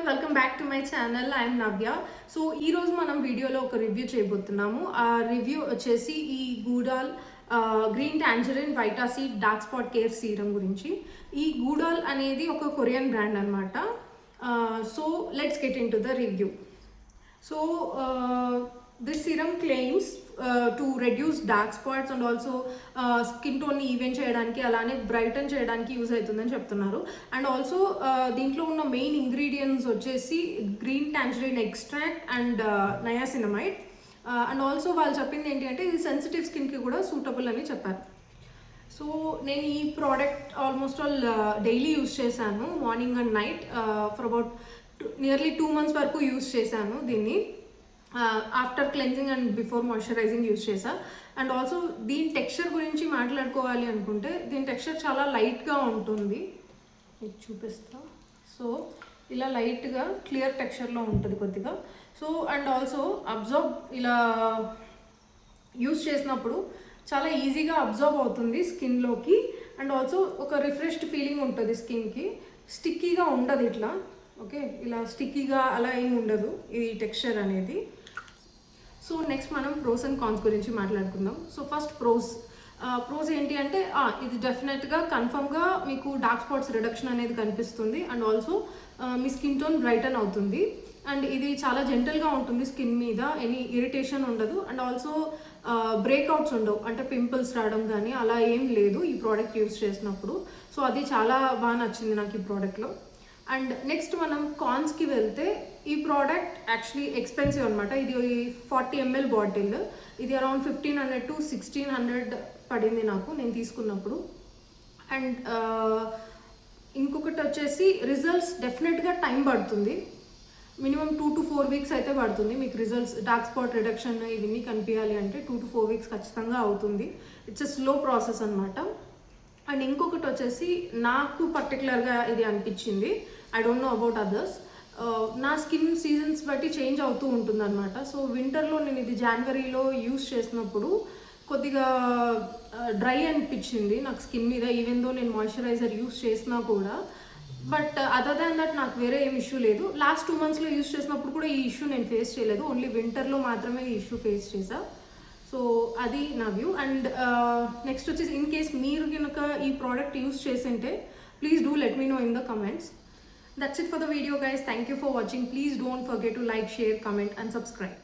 Welcome back to my channel. I'm Navya. So ఈరోజు మనం వీడియోలో ఒక రివ్యూ చేయబోతున్నాము. ఆ రివ్యూ వచ్చేసి ఈ Goodal green tangerine vita C dark spot care serum గురించి. ఈ గూడాల్ అనేది ఒక కొరియన్ బ్రాండ్ అనమాట. So let's get into the review. So this serum claims to reduce dark spots and also skin టోన్ని ఈవెన్ చేయడానికి అలానే బ్రైటన్ చేయడానికి use అవుతుందని చెప్తున్నారు. అండ్ ఆల్సో దీంట్లో ఉన్న మెయిన్ ఇంగ్రీడియంట్స్ వచ్చేసి green tangerine extract and niacinamide. And also వాళ్ళు చెప్పింది ఏంటి అంటే ఇది సెన్సిటివ్ స్కిన్కి కూడా సూటబుల్ అని చెప్పారు. సో నేను ఈ product almost all daily use చేశాను, morning and night. For about nearly 2 months వరకు యూజ్ చేశాను దీన్ని. After cleansing and before moisturising use చేశా. అండ్ ఆల్సో దీని టెక్స్చర్ గురించి మాట్లాడుకోవాలి అనుకుంటే దీని టెక్స్చర్ చాలా లైట్గా ఉంటుంది. మీకు చూపిస్తా. సో ఇలా లైట్గా క్లియర్ టెక్స్చర్లో ఉంటుంది కొద్దిగా. సో అండ్ ఆల్సో అబ్జర్వ్ ఇలా యూజ్ చేసినప్పుడు చాలా ఈజీగా అబ్జర్వ్ అవుతుంది స్కిన్లోకి. అండ్ ఆల్సో ఒక రిఫ్రెష్డ్ ఫీలింగ్ ఉంటుంది స్కిన్కి. స్టిక్కీగా ఉండదు ఇట్లా, ఓకే, ఇలా స్టిక్కీగా అలా ఏమి ఉండదు ఈ టెక్స్చర్ అనేది. సో నెక్స్ట్ మనం ప్రోస్ అండ్ కాన్స్ గురించి మాట్లాడుకుందాం. సో ఫస్ట్ ప్రోస్ ఏంటి అంటే ఇది డెఫినెట్గా కన్ఫర్మ్గా మీకు డార్క్ స్పాట్స్ రిడక్షన్ అనేది కనిపిస్తుంది. అండ్ ఆల్సో మీ స్కిన్ టోన్ బ్రైటన్ అవుతుంది. అండ్ ఇది చాలా జెంటల్గా ఉంటుంది స్కిన్ మీద, ఎనీ ఇరిటేషన్ ఉండదు. అండ్ ఆల్సో బ్రేక్అవుట్స్ ఉండవు, అంటే పింపుల్స్ రావడం కానీ అలా ఏం లేదు ఈ ప్రోడక్ట్ యూజ్ చేసినప్పుడు. సో అది చాలా బాగా నచ్చింది నాకు ఈ ప్రోడక్ట్లో. అండ్ నెక్స్ట్ మనం కాన్స్కి వెళ్తే ఈ ప్రోడక్ట్ యాక్చువల్లీ ఎక్స్పెన్సివ్ అనమాట. ఇది 40 ml బాటిల్. ఇది అరౌండ్ 1500 to 1600 పడింది నాకు నేను తీసుకున్నప్పుడు. అండ్ ఇంకొకటి వచ్చేసి రిజల్ట్స్ డెఫినెట్గా టైం పడుతుంది. మినిమం 2 to 4 weeks అయితే పడుతుంది మీకు రిజల్ట్స్, డార్క్ స్పాట్ రిడక్షన్ ఇవన్నీ కనిపించాలి అంటే 2 to 4 weeks ఖచ్చితంగా అవుతుంది. ఇట్స్ ఎ స్లో ప్రాసెస్ అనమాట. అండ్ ఇంకొకటి వచ్చేసి నాకు పర్టికులర్గా ఇది అనిపించింది, I don't know about others, నా స్కిన్ సీజన్స్ బట్టి చేంజ్ అవుతూ ఉంటుంది అనమాట. సో వింటర్లో నేను ఇది జనవరిలో యూస్ చేసినప్పుడు కొద్దిగా డ్రై అనిపించింది నాకు స్కిన్ మీద, ఈవెన్ దో నేను మాయిశ్చరైజర్ యూస్ చేసినా కూడా. బట్ అదర్ దాన్ దట్ నాకు వేరే ఏం ఇష్యూ లేదు. లాస్ట్ 2 monthsలో యూస్ చేసినప్పుడు కూడా ఈ ఇష్యూ నేను ఫేస్ చేయలేదు, ఓన్లీ వింటర్లో మాత్రమే ఈ ఇష్యూ ఫేస్ చేశా. సో అది నా వ్యూ. అండ్ నెక్స్ట్ వచ్చేసి ఇన్ కేస్ మీరు కనుక ఈ ప్రోడక్ట్ యూస్ చేసింటే please do let me know in the comments. That's it for the video guys. Thank you for watching. Please don't forget to like, share, comment and subscribe.